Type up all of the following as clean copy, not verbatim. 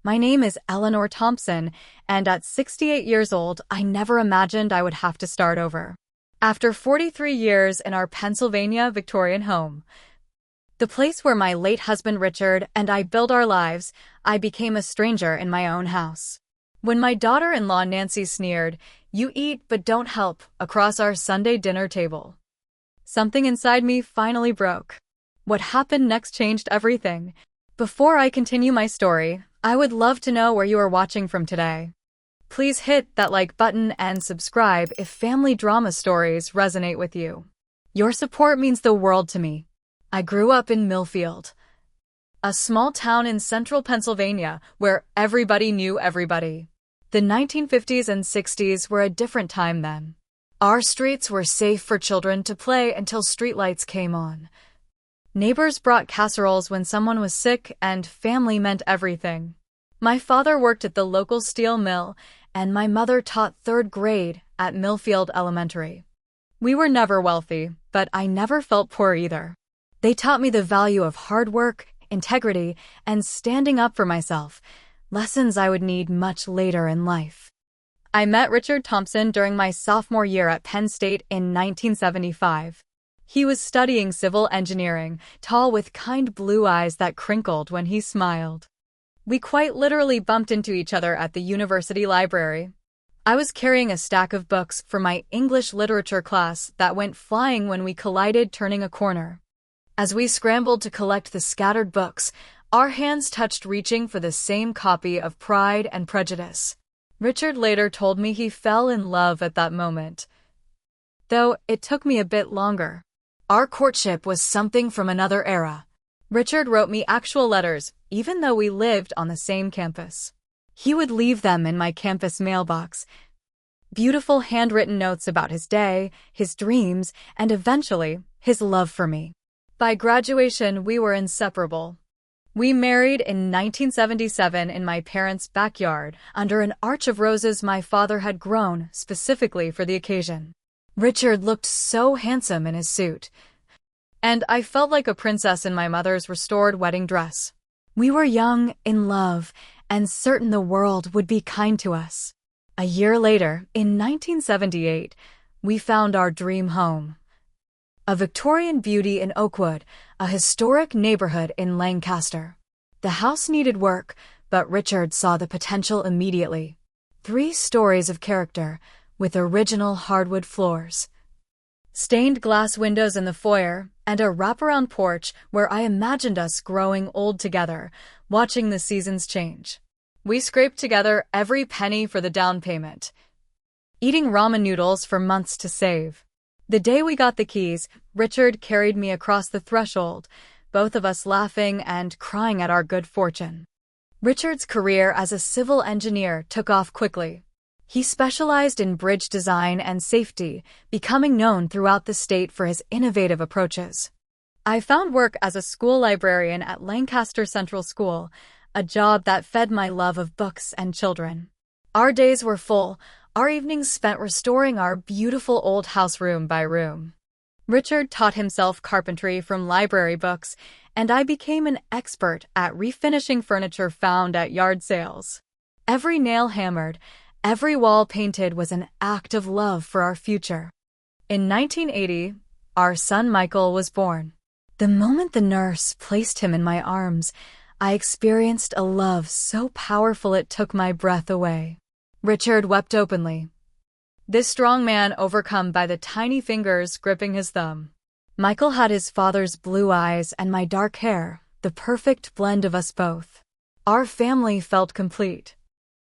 My name is Eleanor Thompson, and at 68 years old, I never imagined I would have to start over. After 43 years in our Pennsylvania Victorian home, the place where my late husband Richard and I built our lives, I became a stranger in my own house. When my daughter-in-law Nancy sneered, "You eat but don't help," across our Sunday dinner table, something inside me finally broke. What happened next changed everything. Before I continue my story, I would love to know where you are watching from today. Please hit that like button and subscribe if family drama stories resonate with you. Your support means the world to me. I grew up in Millfield, a small town in central Pennsylvania where everybody knew everybody. The 1950s and 60s were a different time then. Our streets were safe for children to play until streetlights came on. Neighbors brought casseroles when someone was sick, and family meant everything. My father worked at the local steel mill, and my mother taught third grade at Millfield Elementary. We were never wealthy, but I never felt poor either. They taught me the value of hard work, integrity, and standing up for myself, lessons I would need much later in life. I met Richard Thompson during my sophomore year at Penn State in 1975. He was studying civil engineering, tall with kind blue eyes that crinkled when he smiled. We quite literally bumped into each other at the university library. I was carrying a stack of books for my English literature class that went flying when we collided turning a corner. As we scrambled to collect the scattered books, our hands touched reaching for the same copy of Pride and Prejudice. Richard later told me he fell in love at that moment, though it took me a bit longer. Our courtship was something from another era. Richard wrote me actual letters, even though we lived on the same campus. He would leave them in my campus mailbox. Beautiful handwritten notes about his day, his dreams, and eventually, his love for me. By graduation, we were inseparable. We married in 1977 in my parents' backyard, under an arch of roses my father had grown specifically for the occasion. Richard looked so handsome in his suit, and I felt like a princess in my mother's restored wedding dress. We were young, in love, and certain the world would be kind to us. A year later, in 1978, we found our dream home. A Victorian beauty in Oakwood, a historic neighborhood in Lancaster. The house needed work, but Richard saw the potential immediately. 3 stories of character, with original hardwood floors, stained glass windows in the foyer, and a wraparound porch where I imagined us growing old together, watching the seasons change. We scraped together every penny for the down payment, eating ramen noodles for months to save. The day we got the keys, Richard carried me across the threshold, both of us laughing and crying at our good fortune. Richard's career as a civil engineer took off quickly. He specialized in bridge design and safety, becoming known throughout the state for his innovative approaches. I found work as a school librarian at Lancaster Central School, a job that fed my love of books and children. Our days were full, our evenings spent restoring our beautiful old house room by room. Richard taught himself carpentry from library books, and I became an expert at refinishing furniture found at yard sales. Every nail hammered, every wall painted was an act of love for our future. In 1980, our son Michael was born. The moment the nurse placed him in my arms, I experienced a love so powerful it took my breath away. Richard wept openly, this strong man overcome by the tiny fingers gripping his thumb. Michael had his father's blue eyes and my dark hair, the perfect blend of us both. Our family felt complete.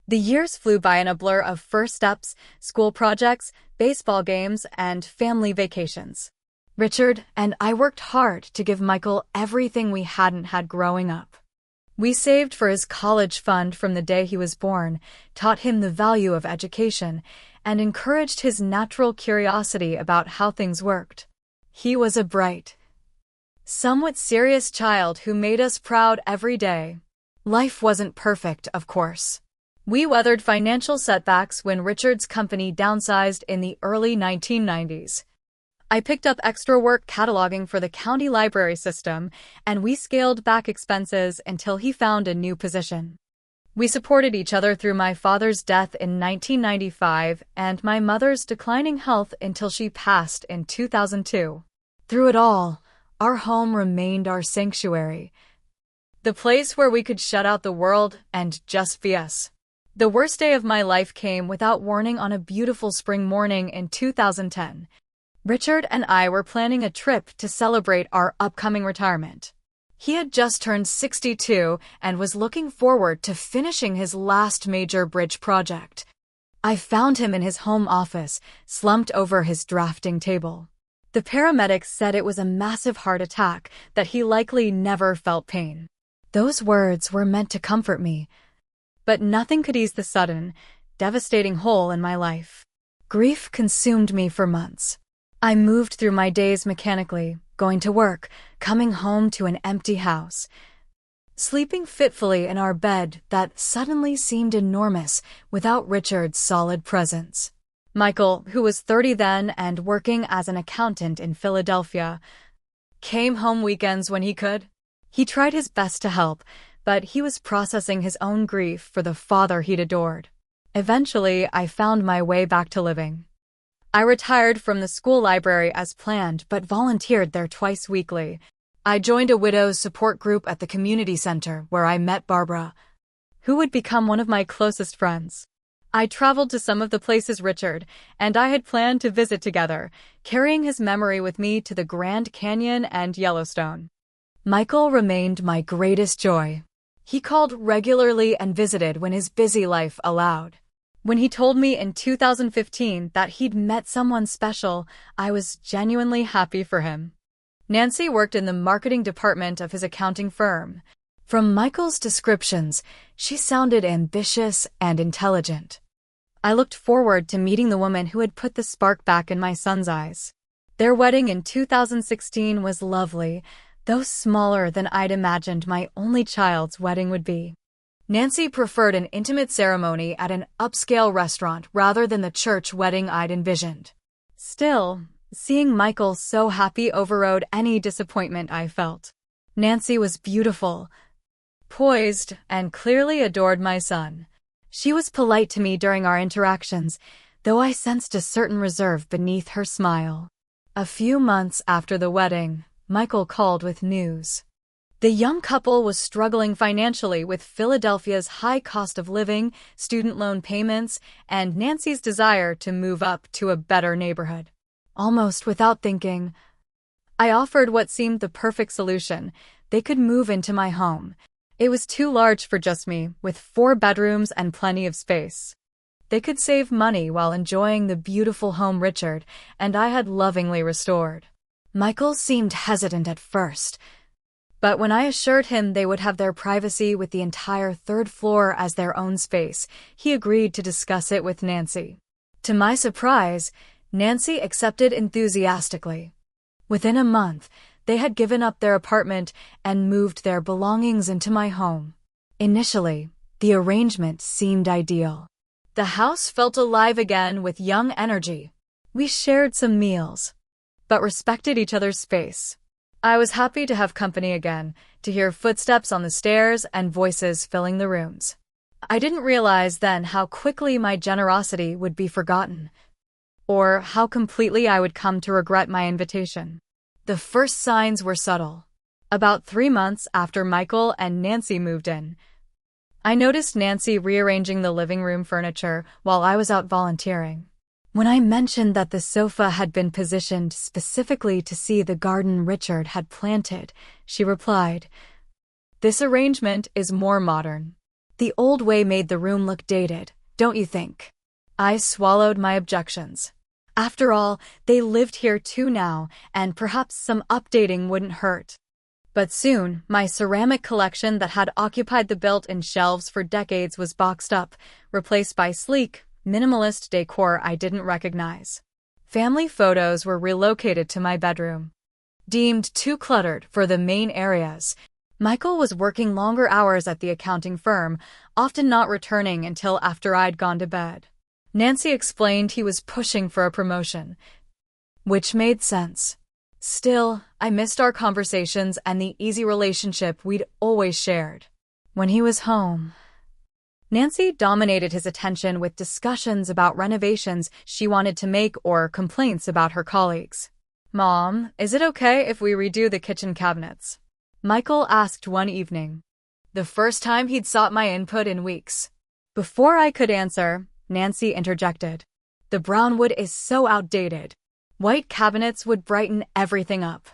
The years flew by in a blur of first steps, school projects, baseball games, and family vacations. Richard and I worked hard to give Michael everything we hadn't had growing up. We saved for his college fund from the day he was born, taught him the value of education, and encouraged his natural curiosity about how things worked. He was a bright, somewhat serious child who made us proud every day. Life wasn't perfect, of course. We weathered financial setbacks when Richard's company downsized in the early 1990s. I picked up extra work cataloging for the county library system, and we scaled back expenses until he found a new position. We supported each other through my father's death in 1995 and my mother's declining health until she passed in 2002. Through it all, our home remained our sanctuary, the place where we could shut out the world and just be us. The worst day of my life came without warning on a beautiful spring morning in 2010. Richard and I were planning a trip to celebrate our upcoming retirement. He had just turned 62 and was looking forward to finishing his last major bridge project. I found him in his home office, slumped over his drafting table. The paramedics said it was a massive heart attack, that he likely never felt pain. Those words were meant to comfort me, but nothing could ease the sudden, devastating hole in my life. Grief consumed me for months. I moved through my days mechanically, going to work, coming home to an empty house, sleeping fitfully in our bed that suddenly seemed enormous without Richard's solid presence. Michael, who was 30 then and working as an accountant in Philadelphia, came home weekends when he could. He tried his best to help, but he was processing his own grief for the father he'd adored. Eventually, I found my way back to living. I retired from the school library as planned, but volunteered there twice weekly. I joined a widow's support group at the community center where I met Barbara, who would become one of my closest friends. I traveled to some of the places Richard and I had planned to visit together, carrying his memory with me to the Grand Canyon and Yellowstone. Michael remained my greatest joy. He called regularly and visited when his busy life allowed. When he told me in 2015 that he'd met someone special, I was genuinely happy for him. Nancy worked in the marketing department of his accounting firm. From Michael's descriptions, she sounded ambitious and intelligent. I looked forward to meeting the woman who had put the spark back in my son's eyes. Their wedding in 2016 was lovely, though smaller than I'd imagined my only child's wedding would be. Nancy preferred an intimate ceremony at an upscale restaurant rather than the church wedding I'd envisioned. Still, seeing Michael so happy overrode any disappointment I felt. Nancy was beautiful, poised, and clearly adored my son. She was polite to me during our interactions, though I sensed a certain reserve beneath her smile. A few months after the wedding, Michael called with news. The young couple was struggling financially with Philadelphia's high cost of living, student loan payments, and Nancy's desire to move up to a better neighborhood. Almost without thinking, I offered what seemed the perfect solution. They could move into my home. It was too large for just me, with 4 bedrooms and plenty of space. They could save money while enjoying the beautiful home Richard and I had lovingly restored. Michael seemed hesitant at first, but when I assured him they would have their privacy with the entire 3rd floor as their own space, he agreed to discuss it with Nancy. To my surprise, Nancy accepted enthusiastically. Within a month, they had given up their apartment and moved their belongings into my home. Initially, the arrangement seemed ideal. The house felt alive again with young energy. We shared some meals, but respected each other's space. I was happy to have company again, to hear footsteps on the stairs and voices filling the rooms. I didn't realize then how quickly my generosity would be forgotten, or how completely I would come to regret my invitation. The first signs were subtle. About 3 months after Michael and Nancy moved in, I noticed Nancy rearranging the living room furniture while I was out volunteering. When I mentioned that the sofa had been positioned specifically to see the garden Richard had planted, she replied, "This arrangement is more modern. The old way made the room look dated, don't you think?" I swallowed my objections. After all, they lived here too now, and perhaps some updating wouldn't hurt. But soon, my ceramic collection that had occupied the built-in shelves for decades was boxed up, replaced by sleek, minimalist decor I didn't recognize. Family photos were relocated to my bedroom. Deemed too cluttered for the main areas, Michael was working longer hours at the accounting firm, often not returning until after I'd gone to bed. Nancy explained he was pushing for a promotion, which made sense. Still, I missed our conversations and the easy relationship we'd always shared. When he was home, Nancy dominated his attention with discussions about renovations she wanted to make or complaints about her colleagues. "Mom, is it okay if we redo the kitchen cabinets?" Michael asked one evening, the first time he'd sought my input in weeks. Before I could answer, Nancy interjected. "The brown wood is so outdated. White cabinets would brighten everything up."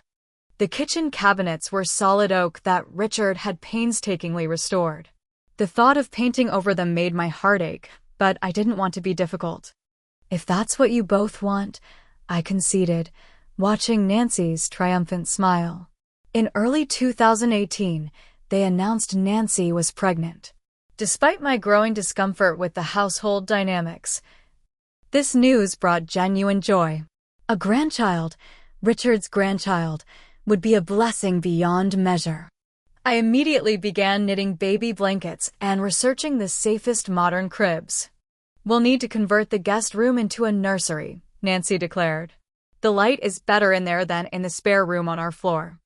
The kitchen cabinets were solid oak that Richard had painstakingly restored. The thought of painting over them made my heart ache, but I didn't want to be difficult. "If that's what you both want," I conceded, watching Nancy's triumphant smile. In early 2018, they announced Nancy was pregnant. Despite my growing discomfort with the household dynamics, this news brought genuine joy. A grandchild, Richard's grandchild, would be a blessing beyond measure. I immediately began knitting baby blankets and researching the safest modern cribs. "We'll need to convert the guest room into a nursery," Nancy declared. "The light is better in there than in the spare room on our floor."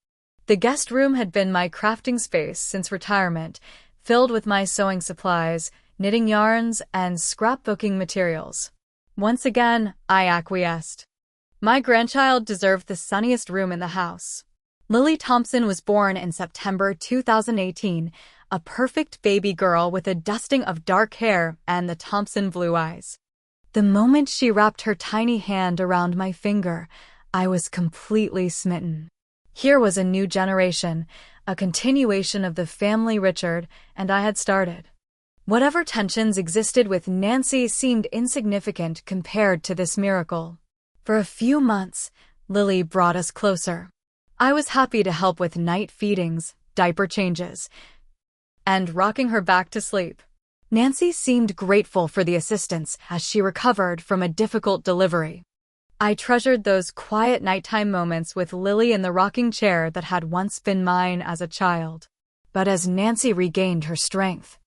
The guest room had been my crafting space since retirement, filled with my sewing supplies, knitting yarns, and scrapbooking materials. Once again, I acquiesced. My grandchild deserved the sunniest room in the house. Lily Thompson was born in September 2018, a perfect baby girl with a dusting of dark hair and the Thompson blue eyes. The moment she wrapped her tiny hand around my finger, I was completely smitten. Here was a new generation, a continuation of the family Richard and I had started. Whatever tensions existed with Nancy seemed insignificant compared to this miracle. For a few months, Lily brought us closer. I was happy to help with night feedings, diaper changes, and rocking her back to sleep. Nancy seemed grateful for the assistance as she recovered from a difficult delivery. I treasured those quiet nighttime moments with Lily in the rocking chair that had once been mine as a child. But as Nancy regained her strength,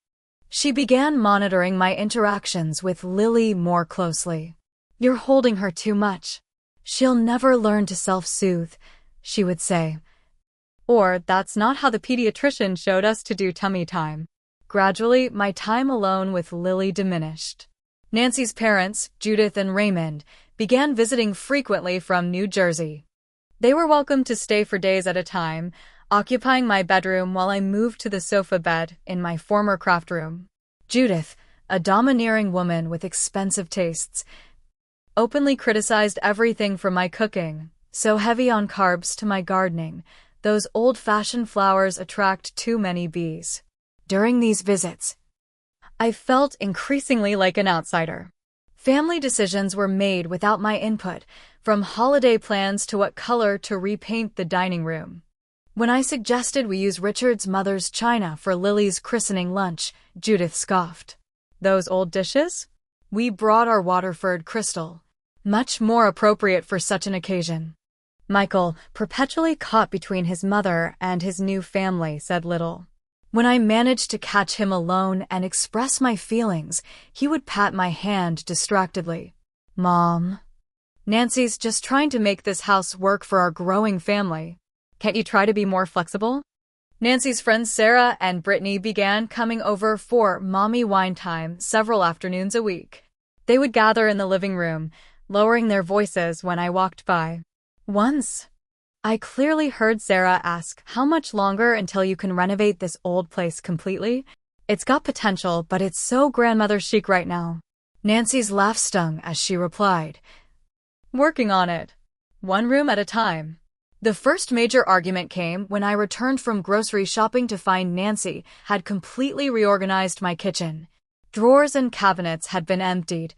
she began monitoring my interactions with Lily more closely. "You're holding her too much. She'll never learn to self-soothe," she would say. Or, "That's not how the pediatrician showed us to do tummy time." Gradually, my time alone with Lily diminished. Nancy's parents, Judith and Raymond, began visiting frequently from New Jersey. They were welcome to stay for days at a time, occupying my bedroom while I moved to the sofa bed in my former craft room. Judith, a domineering woman with expensive tastes, openly criticized everything from my cooking, so heavy on carbs, to my gardening. "Those old-fashioned flowers attract too many bees." During these visits, I felt increasingly like an outsider. Family decisions were made without my input, from holiday plans to what color to repaint the dining room. When I suggested we use Richard's mother's china for Lily's christening lunch, Judith scoffed. "Those old dishes? We brought our Waterford crystal. Much more appropriate for such an occasion." Michael, perpetually caught between his mother and his new family, said little. When I managed to catch him alone and express my feelings, he would pat my hand distractedly. "Mom, Nancy's just trying to make this house work for our growing family. Can't you try to be more flexible?" Nancy's friends Sarah and Brittany began coming over for mommy wine time several afternoons a week. They would gather in the living room, lowering their voices when I walked by. Once, I clearly heard Sarah ask, "How much longer until you can renovate this old place completely? It's got potential, but it's so grandmother chic right now." Nancy's laugh stung as she replied, "Working on it. One room at a time." The first major argument came when I returned from grocery shopping to find Nancy had completely reorganized my kitchen. Drawers and cabinets had been emptied,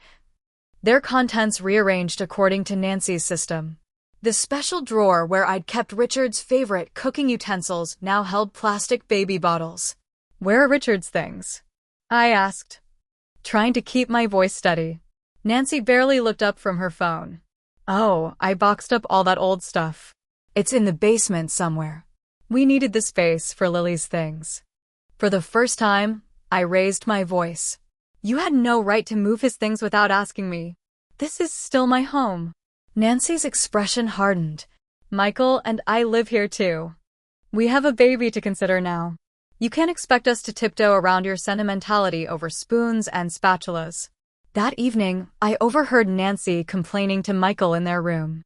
their contents rearranged according to Nancy's system. The special drawer where I'd kept Richard's favorite cooking utensils now held plastic baby bottles. "Where are Richard's things?" I asked, trying to keep my voice steady. Nancy barely looked up from her phone. "Oh, I boxed up all that old stuff. It's in the basement somewhere." We needed the space for Lily's things. For the first time, I raised my voice. "You had no right to move his things without asking me. This is still my home." Nancy's expression hardened. "Michael and I live here too. We have a baby to consider now." You can't expect us to tiptoe around your sentimentality over spoons and spatulas. That evening, I overheard Nancy complaining to Michael in their room.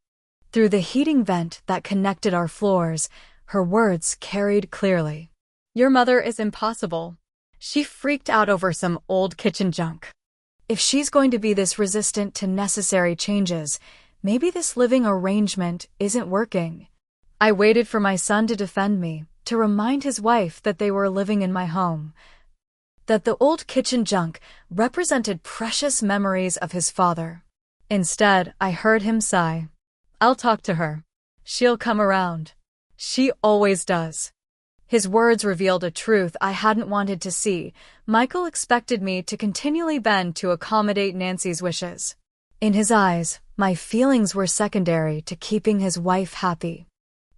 Through the heating vent that connected our floors, her words carried clearly. Your mother is impossible. She freaked out over some old kitchen junk. If she's going to be this resistant to necessary changes, maybe this living arrangement isn't working. I waited for my son to defend me, to remind his wife that they were living in my home, that the old kitchen junk represented precious memories of his father. Instead, I heard him sigh. I'll talk to her. She'll come around. She always does. His words revealed a truth I hadn't wanted to see. Michael expected me to continually bend to accommodate Nancy's wishes. In his eyes, my feelings were secondary to keeping his wife happy.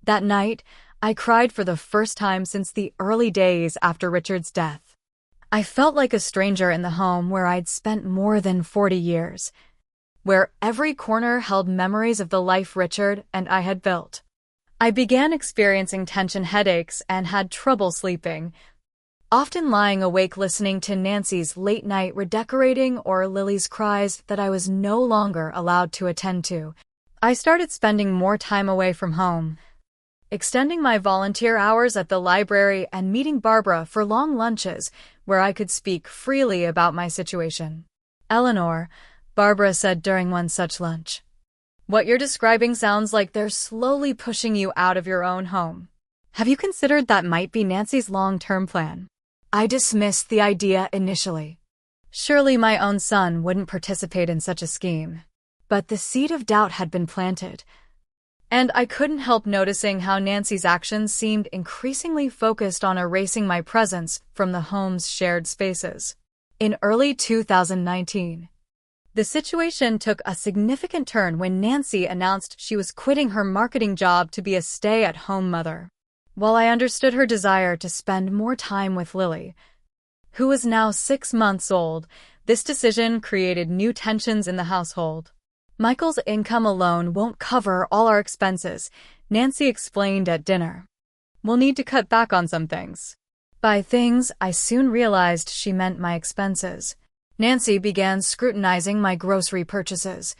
That night, I cried for the first time since the early days after Richard's death. I felt like a stranger in the home where I'd spent more than 40 years, where every corner held memories of the life Richard and I had built. I began experiencing tension headaches and had trouble sleeping, often lying awake listening to Nancy's late-night redecorating or Lily's cries that I was no longer allowed to attend to. I started spending more time away from home, extending my volunteer hours at the library and meeting Barbara for long lunches where I could speak freely about my situation. Eleanor, Barbara said during one such lunch, what you're describing sounds like they're slowly pushing you out of your own home. Have you considered that might be Nancy's long-term plan? I dismissed the idea initially. Surely my own son wouldn't participate in such a scheme. But the seed of doubt had been planted, and I couldn't help noticing how Nancy's actions seemed increasingly focused on erasing my presence from the home's shared spaces. In early 2019, the situation took a significant turn when Nancy announced she was quitting her marketing job to be a stay-at-home mother. While I understood her desire to spend more time with Lily, who was now 6 months old, this decision created new tensions in the household. Michael's income alone won't cover all our expenses, Nancy explained at dinner. We'll need to cut back on some things. By things, I soon realized she meant my expenses. Nancy began scrutinizing my grocery purchases,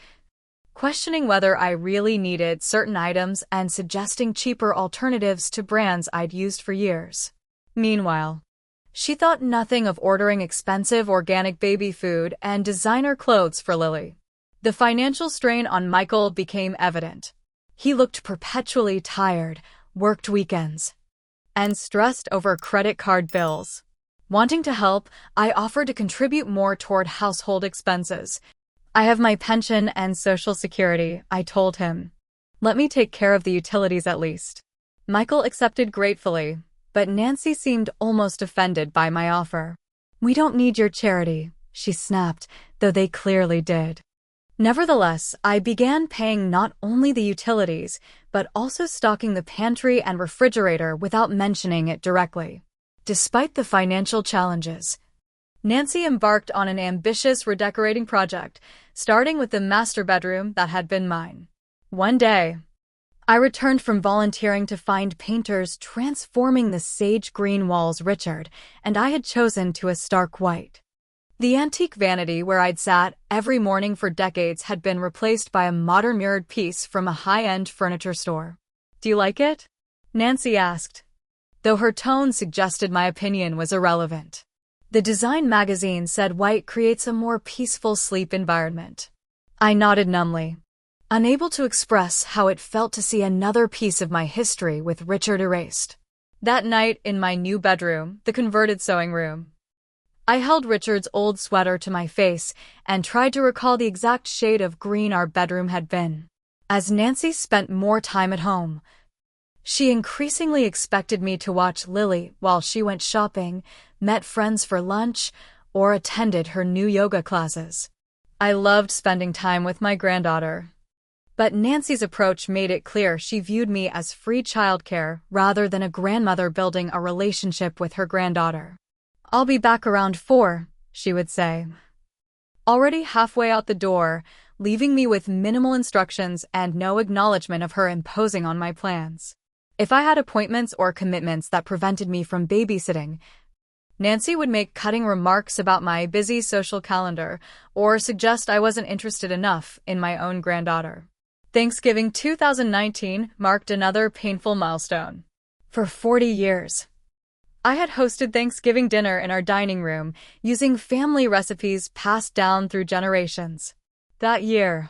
questioning whether I really needed certain items and suggesting cheaper alternatives to brands I'd used for years. Meanwhile, she thought nothing of ordering expensive organic baby food and designer clothes for Lily. The financial strain on Michael became evident. He looked perpetually tired, worked weekends, and stressed over credit card bills. Wanting to help, I offered to contribute more toward household expenses. I have my pension and Social Security, I told him. Let me take care of the utilities at least. Michael accepted gratefully, but Nancy seemed almost offended by my offer. We don't need your charity, she snapped, though they clearly did. Nevertheless, I began paying not only the utilities, but also stocking the pantry and refrigerator without mentioning it directly. Despite the financial challenges, Nancy embarked on an ambitious redecorating project, starting with the master bedroom that had been mine. One day, I returned from volunteering to find painters transforming the sage green walls Richard and I had chosen to a stark white. The antique vanity where I'd sat every morning for decades had been replaced by a modern mirrored piece from a high-end furniture store. Do you like it? Nancy asked, though her tone suggested my opinion was irrelevant. The design magazine said white creates a more peaceful sleep environment. I nodded numbly, unable to express how it felt to see another piece of my history with Richard erased. That night in my new bedroom, the converted sewing room, I held Richard's old sweater to my face and tried to recall the exact shade of green our bedroom had been. As Nancy spent more time at home, she increasingly expected me to watch Lily while she went shopping, met friends for lunch, or attended her new yoga classes. I loved spending time with my granddaughter, but Nancy's approach made it clear she viewed me as free childcare rather than a grandmother building a relationship with her granddaughter. I'll be back around 4, she would say, already halfway out the door, leaving me with minimal instructions and no acknowledgement of her imposing on my plans. If I had appointments or commitments that prevented me from babysitting, Nancy would make cutting remarks about my busy social calendar or suggest I wasn't interested enough in my own granddaughter. Thanksgiving 2019 marked another painful milestone. For 40 years, I had hosted Thanksgiving dinner in our dining room using family recipes passed down through generations. That year,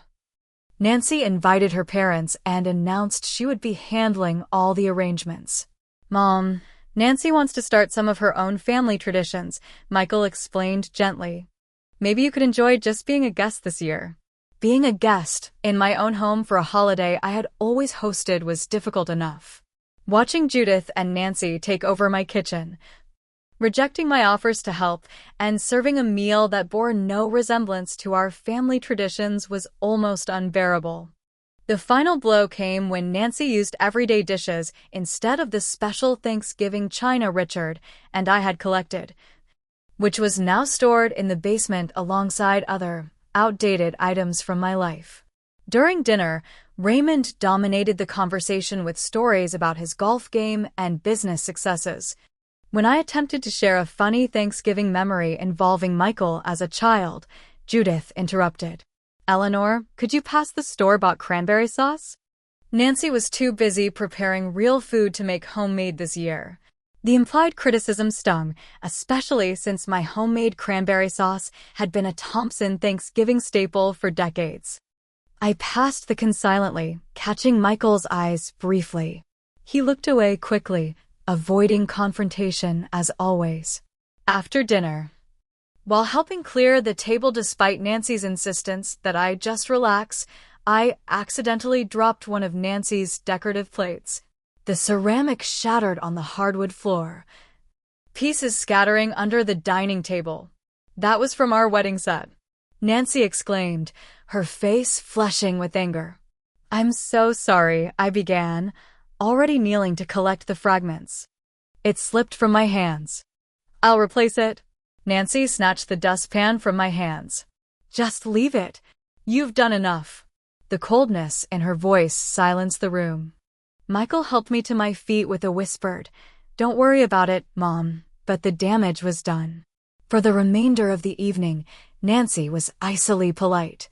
Nancy invited her parents and announced she would be handling all the arrangements. "Mom, Nancy wants to start some of her own family traditions," Michael explained gently. "Maybe you could enjoy just being a guest this year." Being a guest in my own home for a holiday I had always hosted was difficult enough. Watching Judith and Nancy take over my kitchen, rejecting my offers to help, and serving a meal that bore no resemblance to our family traditions was almost unbearable. The final blow came when Nancy used everyday dishes instead of the special Thanksgiving china Richard and I had collected, which was now stored in the basement alongside other, outdated items from my life. During dinner, Raymond dominated the conversation with stories about his golf game and business successes. When I attempted to share a funny Thanksgiving memory involving Michael as a child, Judith interrupted. "Eleanor, could you pass the store-bought cranberry sauce?" Nancy was too busy preparing real food to make homemade this year. The implied criticism stung, especially since my homemade cranberry sauce had been a Thompson Thanksgiving staple for decades. I passed the can silently, catching Michael's eyes briefly. He looked away quickly, avoiding confrontation as always. After dinner, while helping clear the table despite Nancy's insistence that I just relax, I accidentally dropped one of Nancy's decorative plates. The ceramic shattered on the hardwood floor, pieces scattering under the dining table. "That was from our wedding set," Nancy exclaimed, her face flushing with anger. "I'm so sorry," I began, already kneeling to collect the fragments. It slipped from my hands. "I'll replace it." Nancy snatched the dustpan from my hands. "Just leave it. You've done enough." The coldness in her voice silenced the room. Michael helped me to my feet with a whispered, "Don't worry about it, Mom," but the damage was done. For the remainder of the evening, Nancy was icily polite,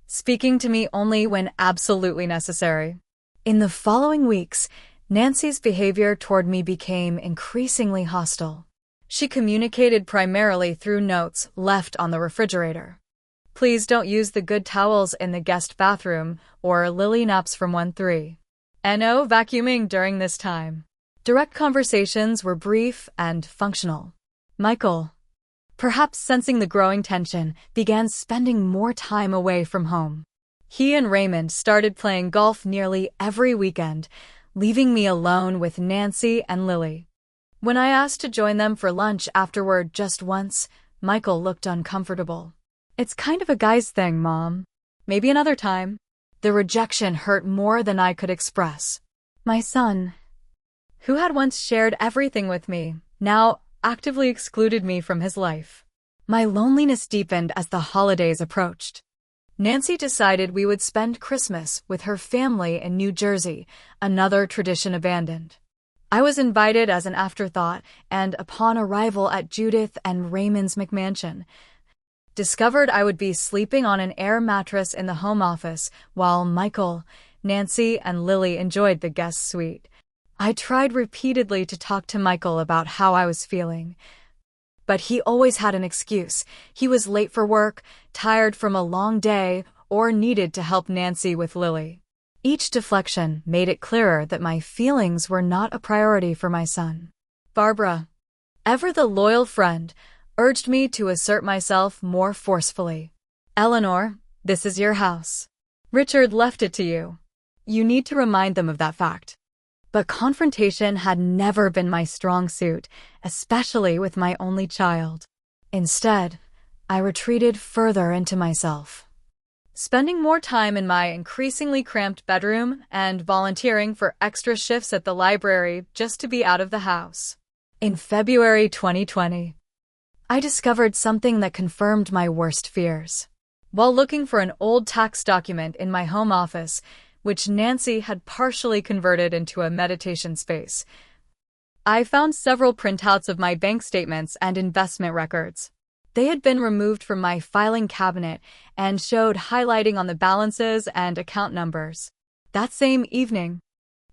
speaking to me only when absolutely necessary. In the following weeks, Nancy's behavior toward me became increasingly hostile. She communicated primarily through notes left on the refrigerator. "Please don't use the good towels in the guest bathroom," or "Lily naps from 1-3. No vacuuming during this time." Direct conversations were brief and functional. Michael, perhaps sensing the growing tension, began spending more time away from home. He and Raymond started playing golf nearly every weekend, leaving me alone with Nancy and Lily. When I asked to join them for lunch afterward just once, Michael looked uncomfortable. "It's kind of a guy's thing, Mom. Maybe another time." The rejection hurt more than I could express. My son, who had once shared everything with me, now actively excluded me from his life. My loneliness deepened as the holidays approached. Nancy decided we would spend Christmas with her family in New Jersey, another tradition abandoned. I was invited as an afterthought, and upon arrival at Judith and Raymond's McMansion, discovered I would be sleeping on an air mattress in the home office while Michael, Nancy, and Lily enjoyed the guest suite. I tried repeatedly to talk to Michael about how I was feeling, but he always had an excuse. He was late for work, tired from a long day, or needed to help Nancy with Lily. Each deflection made it clearer that my feelings were not a priority for my son. Barbara, ever the loyal friend, urged me to assert myself more forcefully. "Eleanor, this is your house. Richard left it to you. You need to remind them of that fact." But confrontation had never been my strong suit, especially with my only child. Instead, I retreated further into myself, spending more time in my increasingly cramped bedroom and volunteering for extra shifts at the library just to be out of the house. In February 2020, I discovered something that confirmed my worst fears. While looking for an old tax document in my home office, which Nancy had partially converted into a meditation space. I found several printouts of my bank statements and investment records. They had been removed from my filing cabinet and showed highlighting on the balances and account numbers. That same evening,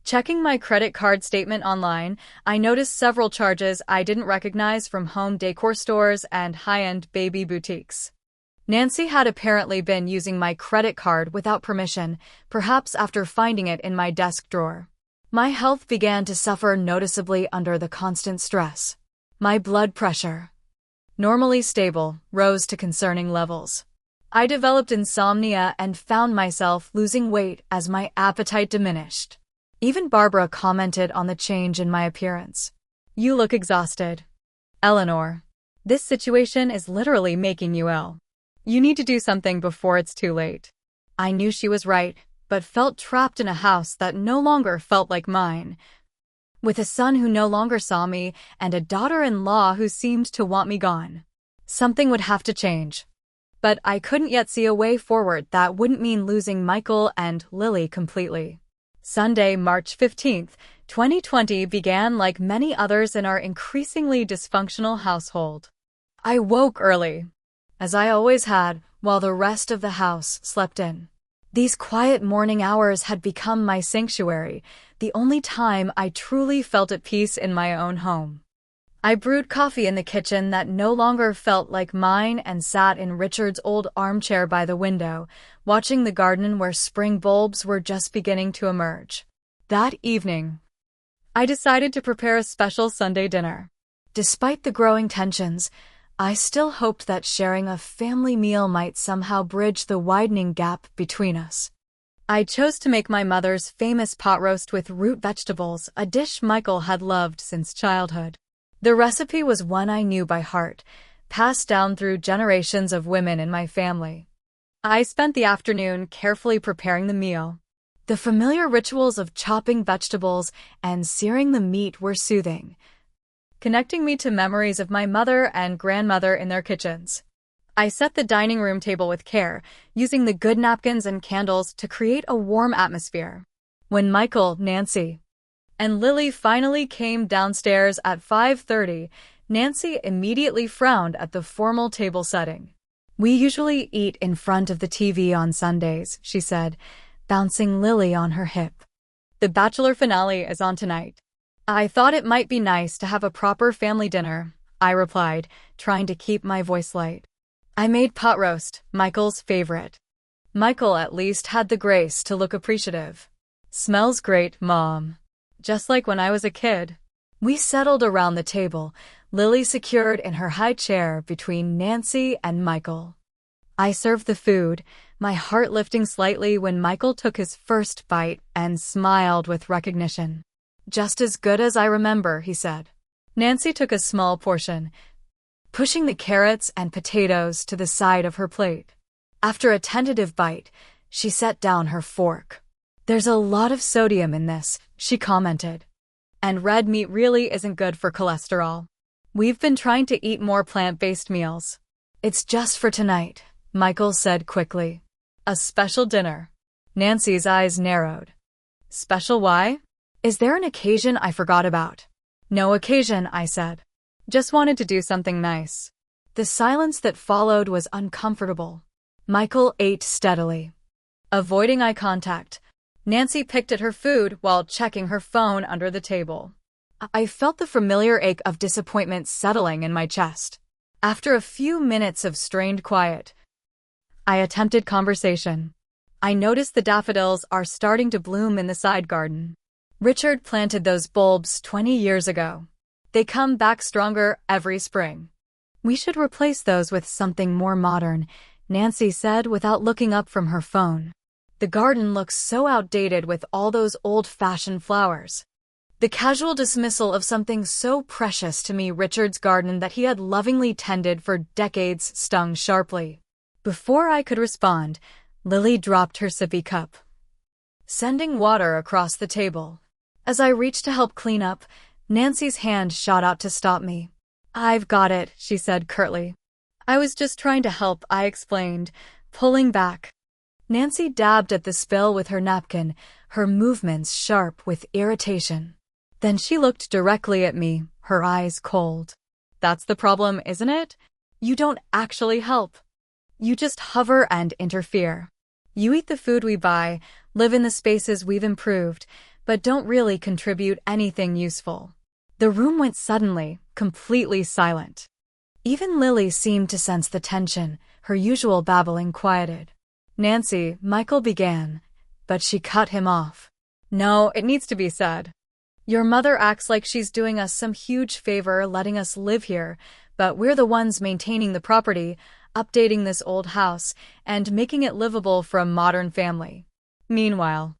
checking my credit card statement online, I noticed several charges I didn't recognize from home decor stores and high-end baby boutiques. Nancy had apparently been using my credit card without permission, perhaps after finding it in my desk drawer. My health began to suffer noticeably under the constant stress. My blood pressure, normally stable, rose to concerning levels. I developed insomnia and found myself losing weight as my appetite diminished. Even Barbara commented on the change in my appearance. "You look exhausted, Eleanor. This situation is literally making you ill. You need to do something before it's too late." I knew she was right, but felt trapped in a house that no longer felt like mine. With a son who no longer saw me and a daughter-in-law who seemed to want me gone. Something would have to change. But I couldn't yet see a way forward that wouldn't mean losing Michael and Lily completely. Sunday, March 15th, 2020 began like many others in our increasingly dysfunctional household. I woke early, as I always had, while the rest of the house slept in. These quiet morning hours had become my sanctuary, the only time I truly felt at peace in my own home. I brewed coffee in the kitchen that no longer felt like mine and sat in Richard's old armchair by the window, watching the garden where spring bulbs were just beginning to emerge. That evening, I decided to prepare a special Sunday dinner. Despite the growing tensions, I still hoped that sharing a family meal might somehow bridge the widening gap between us. I chose to make my mother's famous pot roast with root vegetables, a dish Michael had loved since childhood. The recipe was one I knew by heart, passed down through generations of women in my family. I spent the afternoon carefully preparing the meal. The familiar rituals of chopping vegetables and searing the meat were soothing, connecting me to memories of my mother and grandmother in their kitchens. I set the dining room table with care, using the good napkins and candles to create a warm atmosphere. When Michael, Nancy, and Lily finally came downstairs at 5:30, Nancy immediately frowned at the formal table setting. "We usually eat in front of the TV on Sundays," she said, bouncing Lily on her hip. "The Bachelor finale is on tonight. I thought it might be nice to have a proper family dinner," I replied, trying to keep my voice light. "I made pot roast, Michael's favorite." Michael at least had the grace to look appreciative. "Smells great, Mom. Just like when I was a kid." We settled around the table, Lily secured in her high chair between Nancy and Michael. I served the food, my heart lifting slightly when Michael took his first bite and smiled with recognition. "Just as good as I remember," he said. Nancy took a small portion, pushing the carrots and potatoes to the side of her plate. After a tentative bite, she set down her fork. "There's a lot of sodium in this," she commented. "And red meat really isn't good for cholesterol. We've been trying to eat more plant-based meals." "It's just for tonight," Michael said quickly. "A special dinner." Nancy's eyes narrowed. "Special why? Is there an occasion I forgot about?" "No occasion," I said. "Just wanted to do something nice." The silence that followed was uncomfortable. Michael ate steadily, avoiding eye contact. Nancy picked at her food while checking her phone under the table. I felt the familiar ache of disappointment settling in my chest. After a few minutes of strained quiet, I attempted conversation. "I noticed the daffodils are starting to bloom in the side garden. Richard planted those bulbs 20 years ago. They come back stronger every spring. We should replace those with something more modern," Nancy said without looking up from her phone. "The garden looks so outdated with all those old-fashioned flowers." The casual dismissal of something so precious to me, Richard's garden that he had lovingly tended for decades, stung sharply. Before I could respond, Lily dropped her sippy cup, sending water across the table. As I reached to help clean up, Nancy's hand shot out to stop me. "I've got it," she said curtly. "I was just trying to help," I explained, pulling back. Nancy dabbed at the spill with her napkin, her movements sharp with irritation. Then she looked directly at me, her eyes cold. That's the problem, isn't it? You don't actually help. You just hover and interfere. You eat the food we buy, live in the spaces we've improved, but don't really contribute anything useful. The room went suddenly, completely silent. Even Lily seemed to sense the tension, her usual babbling quieted. Nancy, Michael began, but she cut him off. No, it needs to be said. Your mother acts like she's doing us some huge favor letting us live here, but we're the ones maintaining the property, updating this old house, and making it livable for a modern family. Meanwhile,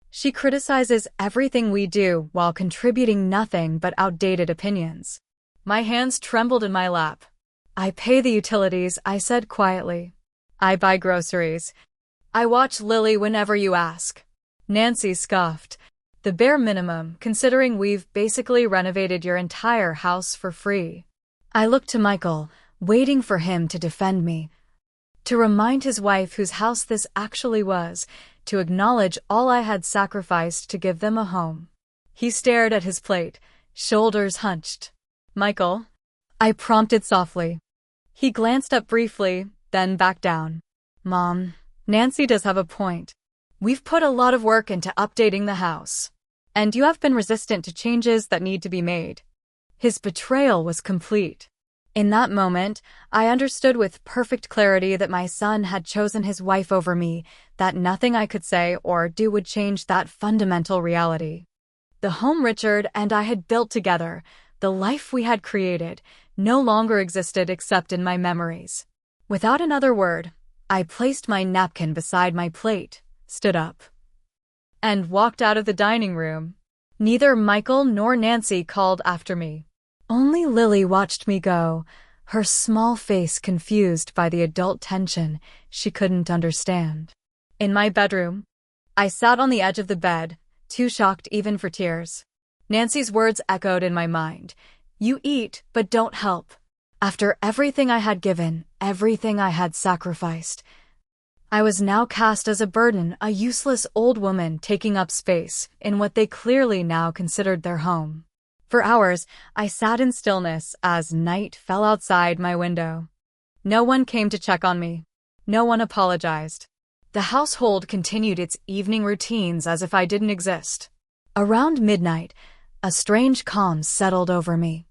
she criticizes everything we do while contributing nothing but outdated opinions. My hands trembled in my lap. I pay the utilities, I said quietly. I buy groceries. I watch Lily whenever you ask. Nancy scoffed. The bare minimum, considering we've basically renovated your entire house for free. I looked to Michael, waiting for him to defend me, to remind his wife whose house this actually was, to acknowledge all I had sacrificed to give them a home. He stared at his plate, shoulders hunched. Michael? I prompted softly. He glanced up briefly, then back down. Mom, Nancy does have a point. We've put a lot of work into updating the house, and you have been resistant to changes that need to be made. His betrayal was complete. In that moment, I understood with perfect clarity that my son had chosen his wife over me, that nothing I could say or do would change that fundamental reality. The home Richard and I had built together, the life we had created, no longer existed except in my memories. Without another word, I placed my napkin beside my plate, stood up, and walked out of the dining room. Neither Michael nor Nancy called after me. Only Lily watched me go, her small face confused by the adult tension she couldn't understand. In my bedroom, I sat on the edge of the bed, too shocked even for tears. Nancy's words echoed in my mind. You eat, but don't help. After everything I had given, everything I had sacrificed, I was now cast as a burden, a useless old woman taking up space in what they clearly now considered their home. For hours, I sat in stillness as night fell outside my window. No one came to check on me. No one apologized. The household continued its evening routines as if I didn't exist. Around midnight, a strange calm settled over me.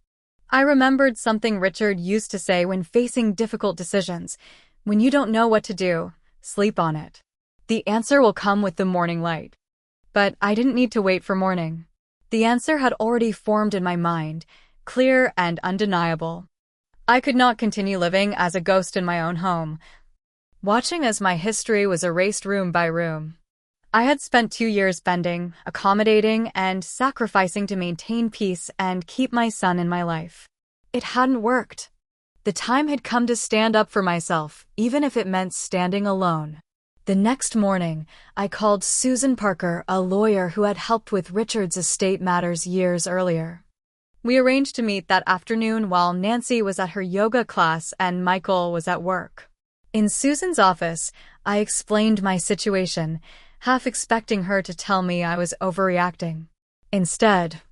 I remembered something Richard used to say when facing difficult decisions. When you don't know what to do, sleep on it. The answer will come with the morning light. But I didn't need to wait for morning. The answer had already formed in my mind, clear and undeniable. I could not continue living as a ghost in my own home, watching as my history was erased room by room. I had spent 2 years bending, accommodating, and sacrificing to maintain peace and keep my son in my life. It hadn't worked. The time had come to stand up for myself, even if it meant standing alone. The next morning, I called Susan Parker, a lawyer who had helped with Richard's estate matters years earlier. We arranged to meet that afternoon while Nancy was at her yoga class and Michael was at work. In Susan's office, I explained my situation, half expecting her to tell me I was overreacting. Instead,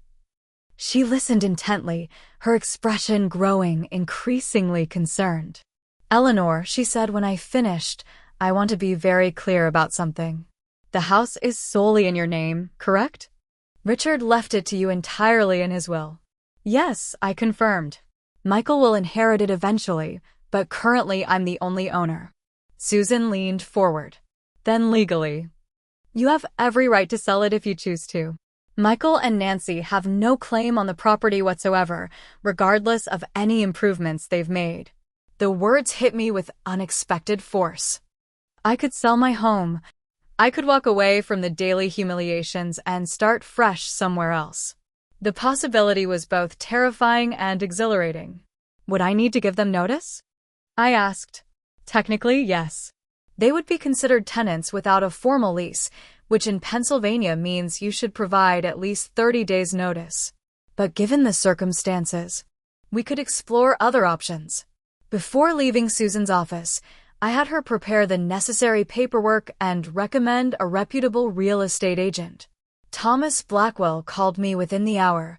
she listened intently, her expression growing increasingly concerned. Eleanor, she said when I finished, I want to be very clear about something. The house is solely in your name, correct? Richard left it to you entirely in his will. Yes, I confirmed. Michael will inherit it eventually, but currently I'm the only owner. Susan leaned forward. Then legally. You have every right to sell it if you choose to. Michael and Nancy have no claim on the property whatsoever, regardless of any improvements they've made. The words hit me with unexpected force. I could sell my home. I could walk away from the daily humiliations and start fresh somewhere else. The possibility was both terrifying and exhilarating. Would I need to give them notice? I asked. Technically, yes. They would be considered tenants without a formal lease, which in Pennsylvania means you should provide at least 30 days' notice. But given the circumstances, we could explore other options. Before leaving Susan's office, I had her prepare the necessary paperwork and recommend a reputable real estate agent. Thomas Blackwell called me within the hour,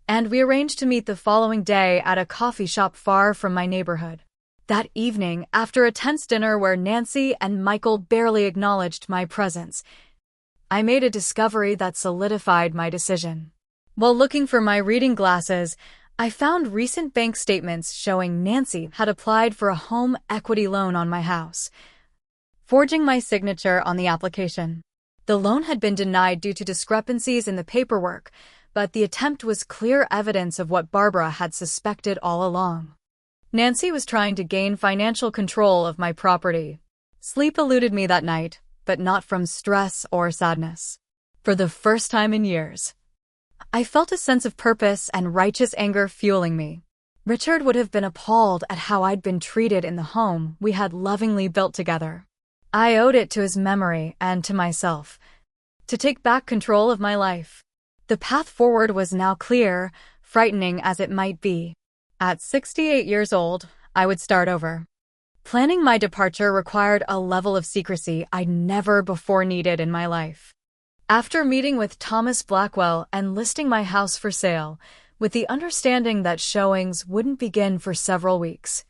and we arranged to meet the following day at a coffee shop far from my neighborhood. That evening, after a tense dinner where Nancy and Michael barely acknowledged my presence, I made a discovery that solidified my decision. While looking for my reading glasses, I found recent bank statements showing Nancy had applied for a home equity loan on my house, forging my signature on the application. The loan had been denied due to discrepancies in the paperwork, but the attempt was clear evidence of what Barbara had suspected all along. Nancy was trying to gain financial control of my property. Sleep eluded me that night, but not from stress or sadness. For the first time in years, I felt a sense of purpose and righteous anger fueling me. Richard would have been appalled at how I'd been treated in the home we had lovingly built together. I owed it to his memory and to myself to take back control of my life. The path forward was now clear, frightening as it might be. At 68 years old, I would start over. Planning my departure required a level of secrecy I'd never before needed in my life. After meeting with Thomas Blackwell and listing my house for sale, with the understanding that showings wouldn't begin for several weeks,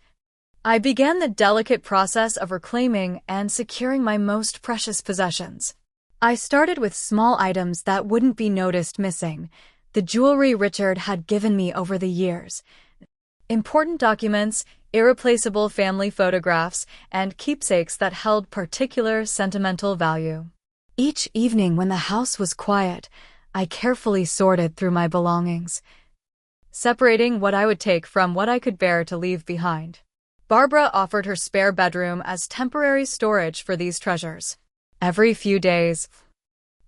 I began the delicate process of reclaiming and securing my most precious possessions. I started with small items that wouldn't be noticed missing, the jewelry Richard had given me over the years, important documents, irreplaceable family photographs, and keepsakes that held particular sentimental value. Each evening when the house was quiet, I carefully sorted through my belongings, separating what I would take from what I could bear to leave behind. Barbara offered her spare bedroom as temporary storage for these treasures. Every few days,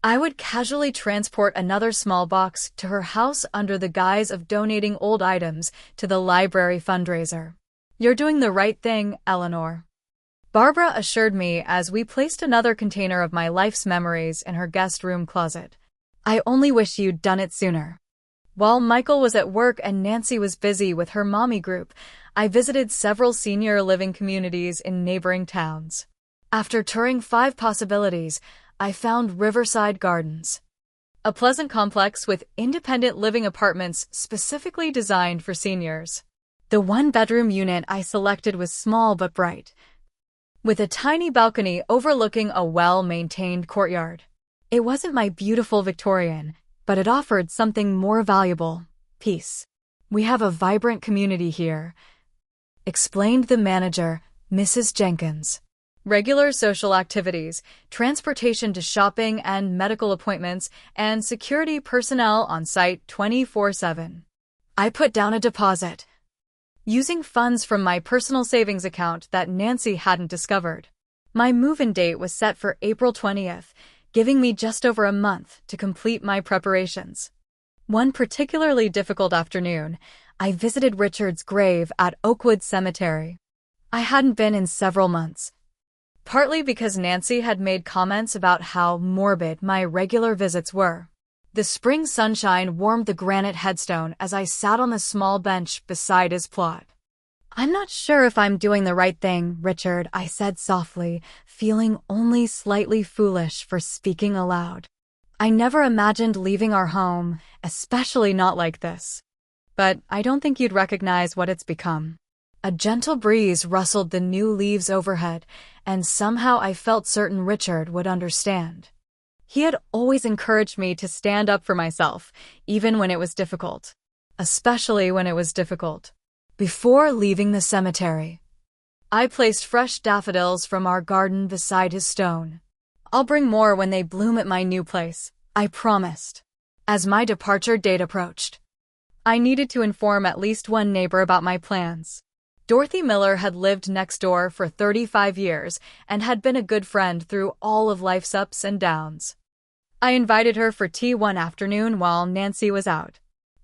I would casually transport another small box to her house under the guise of donating old items to the library fundraiser. "You're doing the right thing, Eleanor," Barbara assured me as we placed another container of my life's memories in her guest room closet. "I only wish you'd done it sooner." While Michael was at work and Nancy was busy with her mommy group, I visited several senior living communities in neighboring towns. After touring 5 possibilities, I found Riverside Gardens, a pleasant complex with independent living apartments specifically designed for seniors. The one-bedroom unit I selected was small but bright, with a tiny balcony overlooking a well-maintained courtyard. It wasn't my beautiful Victorian, but it offered something more valuable: peace. "We have a vibrant community here," explained the manager, Mrs. Jenkins. "Regular social activities, transportation to shopping and medical appointments, and security personnel on site 24/7. I put down a deposit, using funds from my personal savings account that Nancy hadn't discovered. My move-in date was set for April 20th, giving me just over a month to complete my preparations. One particularly difficult afternoon, I visited Richard's grave at Oakwood Cemetery. I hadn't been in several months, partly because Nancy had made comments about how morbid my regular visits were. The spring sunshine warmed the granite headstone as I sat on the small bench beside his plot. "I'm not sure if I'm doing the right thing, Richard," I said softly, feeling only slightly foolish for speaking aloud. "I never imagined leaving our home, especially not like this. But I don't think you'd recognize what it's become." A gentle breeze rustled the new leaves overhead, and somehow I felt certain Richard would understand. He had always encouraged me to stand up for myself, even when it was difficult. Especially when it was difficult. Before leaving the cemetery, I placed fresh daffodils from our garden beside his stone. "I'll bring more when they bloom at my new place," I promised. As my departure date approached, I needed to inform at least one neighbor about my plans. Dorothy Miller had lived next door for 35 years and had been a good friend through all of life's ups and downs. I invited her for tea one afternoon while Nancy was out.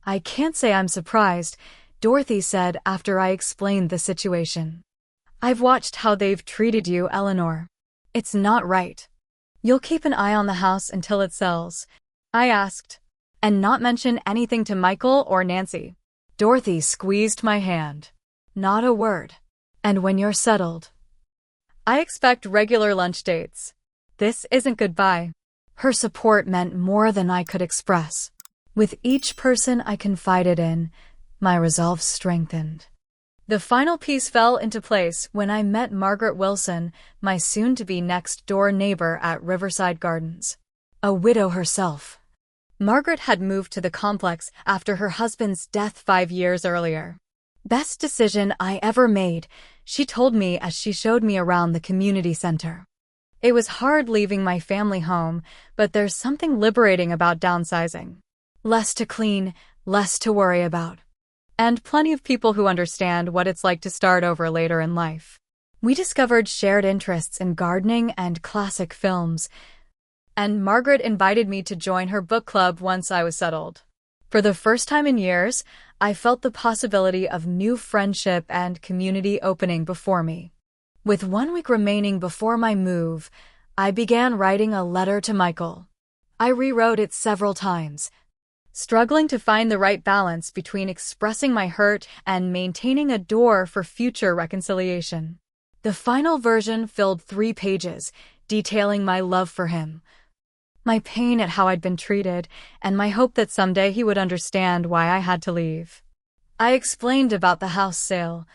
"I can't say I'm surprised," Dorothy said after I explained the situation. "I've watched how they've treated you, Eleanor. It's not right. You'll keep an eye on the house until it sells?" I asked. "And not mention anything to Michael or Nancy?" Dorothy squeezed my hand. "Not a word. And when you're settled, I expect regular lunch dates. This isn't goodbye. Her support meant more than I could express. With each person I confided in, my resolve strengthened. The final piece fell into place when I met Margaret Wilson, my soon-to-be next-door neighbor at Riverside Gardens. A widow herself. Margaret had moved to the complex after her husband's death 5 years earlier. Best decision I ever made, she told me as she showed me around the community center. It was hard leaving my family home, but there's something liberating about downsizing. Less to clean, less to worry about. And plenty of people who understand what it's like to start over later in life. We discovered shared interests in gardening and classic films, and Margaret invited me to join her book club once I was settled. For the first time in years, I felt the possibility of new friendship and community opening before me. With 1 week remaining before my move, I began writing a letter to Michael. I rewrote it several times, struggling to find the right balance between expressing my hurt and maintaining a door for future reconciliation. The final version filled 3 pages, detailing my love for him, my pain at how I'd been treated, and my hope that someday he would understand why I had to leave. I explained about the house sale,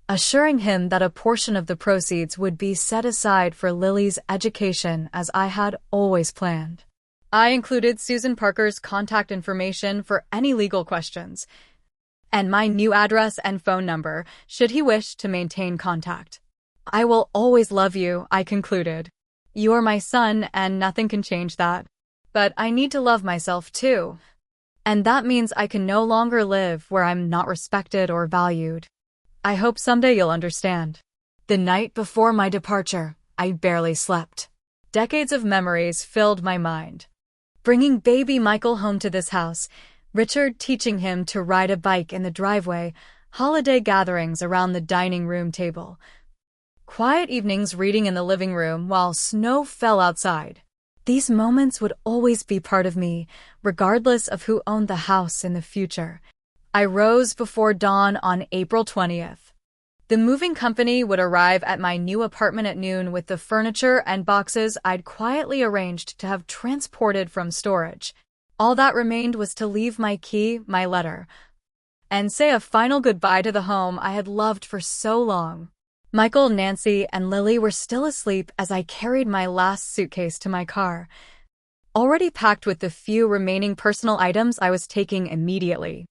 assuring him that a portion of the proceeds would be set aside for Lily's education as I had always planned. I included Susan Parker's contact information for any legal questions, and my new address and phone number should he wish to maintain contact. I will always love you, I concluded. You are my son, and nothing can change that. But I need to love myself too. And that means I can no longer live where I'm not respected or valued. I hope someday you'll understand. The night before my departure, I barely slept. Decades of memories filled my mind. Bringing baby Michael home to this house, Richard teaching him to ride a bike in the driveway, holiday gatherings around the dining room table, quiet evenings reading in the living room while snow fell outside. These moments would always be part of me, regardless of who owned the house in the future. I rose before dawn on April 20th. The moving company would arrive at my new apartment at noon with the furniture and boxes I'd quietly arranged to have transported from storage. All that remained was to leave my key, my letter, and say a final goodbye to the home I had loved for so long. Michael, Nancy, and Lily were still asleep as I carried my last suitcase to my car, already packed with the few remaining personal items I was taking immediately.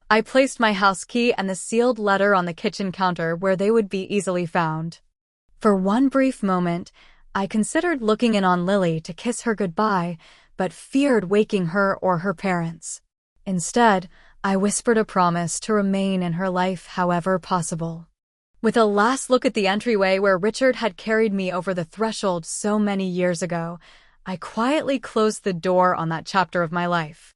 I placed my house key and the sealed letter on the kitchen counter where they would be easily found. For one brief moment, I considered looking in on Lily to kiss her goodbye, but feared waking her or her parents. Instead, I whispered a promise to remain in her life however possible. With a last look at the entryway where Richard had carried me over the threshold so many years ago, I quietly closed the door on that chapter of my life.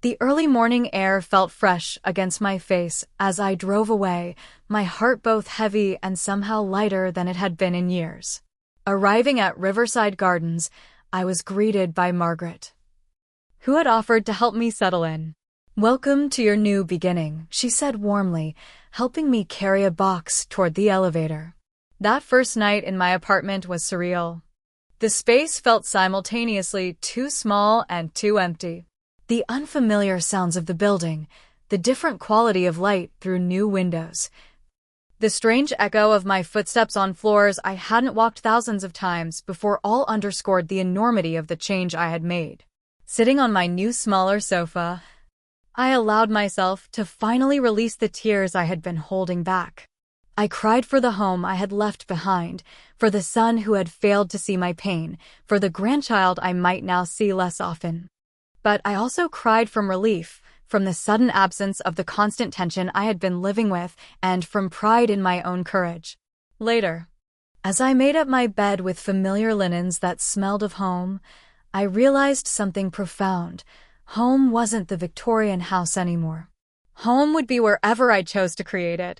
The early morning air felt fresh against my face as I drove away, my heart both heavy and somehow lighter than it had been in years. Arriving at Riverside Gardens, I was greeted by Margaret, who had offered to help me settle in. "Welcome to your new beginning," she said warmly, helping me carry a box toward the elevator. That first night in my apartment was surreal. The space felt simultaneously too small and too empty. The unfamiliar sounds of the building, the different quality of light through new windows, the strange echo of my footsteps on floors I hadn't walked thousands of times before all underscored the enormity of the change I had made. Sitting on my new smaller sofa, I allowed myself to finally release the tears I had been holding back. I cried for the home I had left behind, for the son who had failed to see my pain, for the grandchild I might now see less often. But I also cried from relief, from the sudden absence of the constant tension I had been living with, and from pride in my own courage. Later, as I made up my bed with familiar linens that smelled of home, I realized something profound. Home wasn't the Victorian house anymore. Home would be wherever I chose to create it,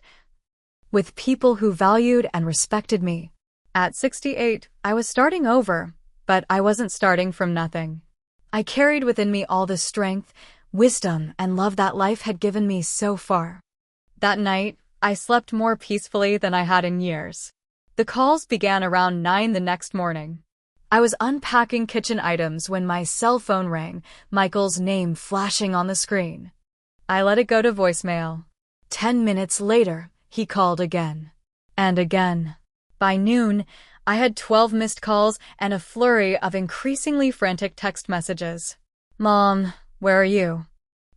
with people who valued and respected me. At 68, I was starting over, but I wasn't starting from nothing. I carried within me all the strength, wisdom, and love that life had given me so far. That night, I slept more peacefully than I had in years. The calls began around 9 the next morning. I was unpacking kitchen items when my cell phone rang, Michael's name flashing on the screen. I let it go to voicemail. 10 minutes later, he called again. And again. By noon, I had 12 missed calls and a flurry of increasingly frantic text messages. Mom, where are you?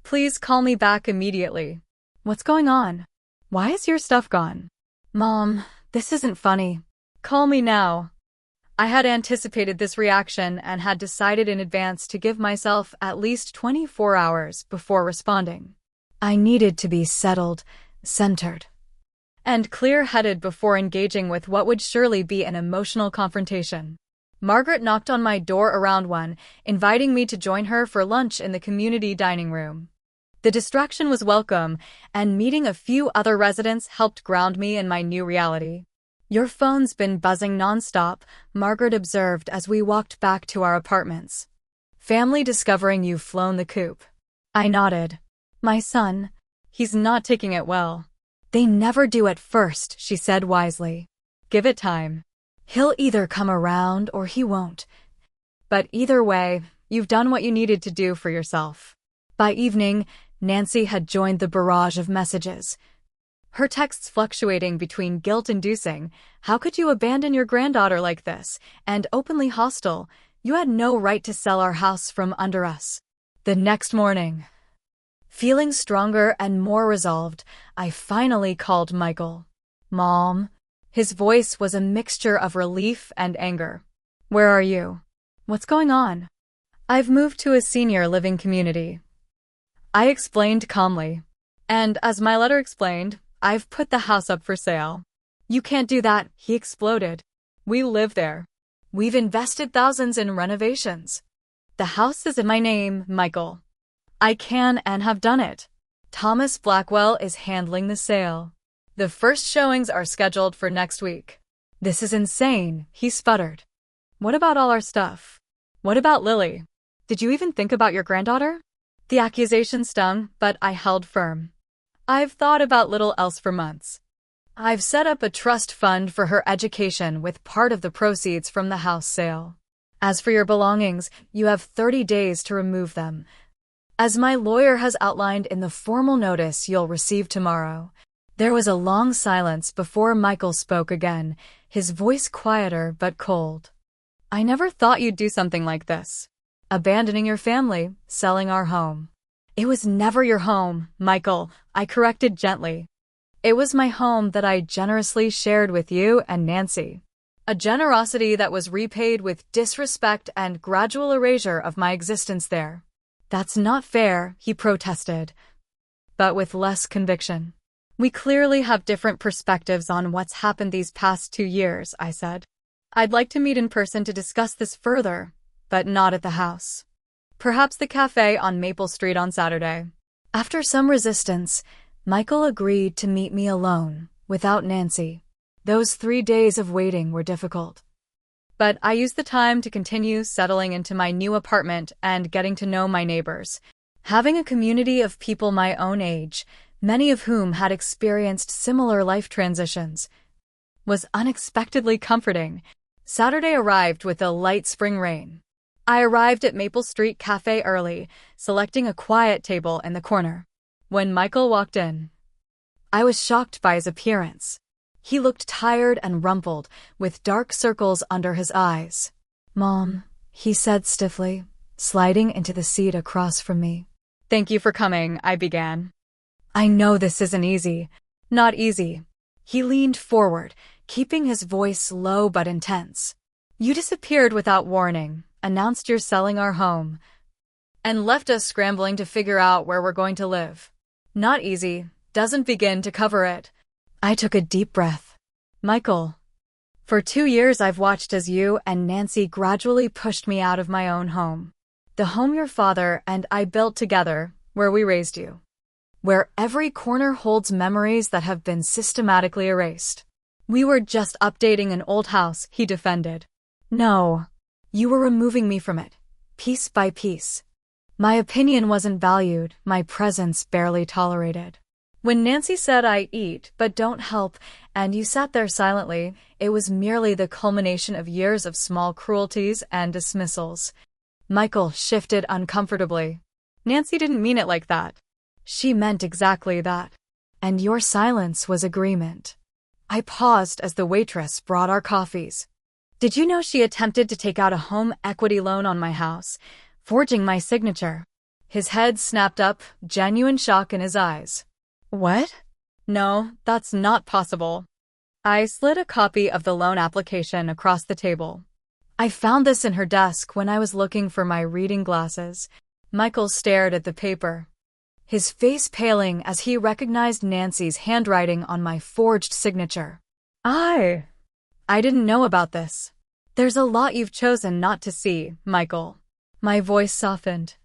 Please call me back immediately. What's going on? Why is your stuff gone? Mom, this isn't funny. Call me now. I had anticipated this reaction and had decided in advance to give myself at least 24 hours before responding. I needed to be settled, centered, and clear-headed before engaging with what would surely be an emotional confrontation. Margaret knocked on my door around 1, inviting me to join her for lunch in the community dining room. The distraction was welcome, and meeting a few other residents helped ground me in my new reality. Your phone's been buzzing nonstop, Margaret observed as we walked back to our apartments. Family discovering you've flown the coop. I nodded. My son, he's not taking it well. They never do at first, she said wisely. Give it time. He'll either come around or he won't. But either way, you've done what you needed to do for yourself. By evening, Nancy had joined the barrage of messages. Her texts fluctuating between guilt-inducing, how could you abandon your granddaughter like this, and openly hostile, you had no right to sell our house from under us. The next morning, feeling stronger and more resolved, I finally called Michael. Mom. His voice was a mixture of relief and anger. Where are you? What's going on? I've moved to a senior living community. I explained calmly. And as my letter explained, I've put the house up for sale. You can't do that, he exploded. We live there. We've invested thousands in renovations. The house is in my name, Michael. I can and have done it. Thomas Blackwell is handling the sale. The first showings are scheduled for next week. This is insane, he sputtered. What about all our stuff? What about Lily? Did you even think about your granddaughter? The accusation stung, but I held firm. I've thought about little else for months. I've set up a trust fund for her education with part of the proceeds from the house sale. As for your belongings, you have 30 days to remove them. As my lawyer has outlined in the formal notice you'll receive tomorrow. There was a long silence before Michael spoke again, his voice quieter but cold. I never thought you'd do something like this. Abandoning your family, selling our home. It was never your home, Michael, I corrected gently. It was my home that I generously shared with you and Nancy. A generosity that was repaid with disrespect and gradual erasure of my existence there. That's not fair, he protested, but with less conviction. We clearly have different perspectives on what's happened these past 2 years, I said. I'd like to meet in person to discuss this further, but not at the house. Perhaps the cafe on Maple Street on Saturday. After some resistance, Michael agreed to meet me alone, without Nancy. Those 3 days of waiting were difficult. But I used the time to continue settling into my new apartment and getting to know my neighbors. Having a community of people my own age, many of whom had experienced similar life transitions, was unexpectedly comforting. Saturday arrived with a light spring rain. I arrived at Maple Street Cafe early, selecting a quiet table in the corner. When Michael walked in, I was shocked by his appearance. He looked tired and rumpled, with dark circles under his eyes. Mom, he said stiffly, sliding into the seat across from me. Thank you for coming, I began. I know this isn't easy. Not easy. He leaned forward, keeping his voice low but intense. You disappeared without warning, announced you're selling our home, and left us scrambling to figure out where we're going to live. Not easy, doesn't begin to cover it. I took a deep breath. Michael, for 2 years I've watched as you and Nancy gradually pushed me out of my own home. The home your father and I built together, where we raised you. Where every corner holds memories that have been systematically erased. We were just updating an old house, he defended. No, you were removing me from it, piece by piece. My opinion wasn't valued, my presence barely tolerated. When Nancy said I eat but don't help, and you sat there silently, it was merely the culmination of years of small cruelties and dismissals. Michael shifted uncomfortably. Nancy didn't mean it like that. She meant exactly that. And your silence was agreement. I paused as the waitress brought our coffees. Did you know she attempted to take out a home equity loan on my house, forging my signature? His head snapped up, genuine shock in his eyes. What? No, that's not possible. I slid a copy of the loan application across the table. I found this in her desk when I was looking for my reading glasses. Michael stared at the paper, his face paling as he recognized Nancy's handwriting on my forged signature. I didn't know about this. There's a lot you've chosen not to see, Michael. My voice softened.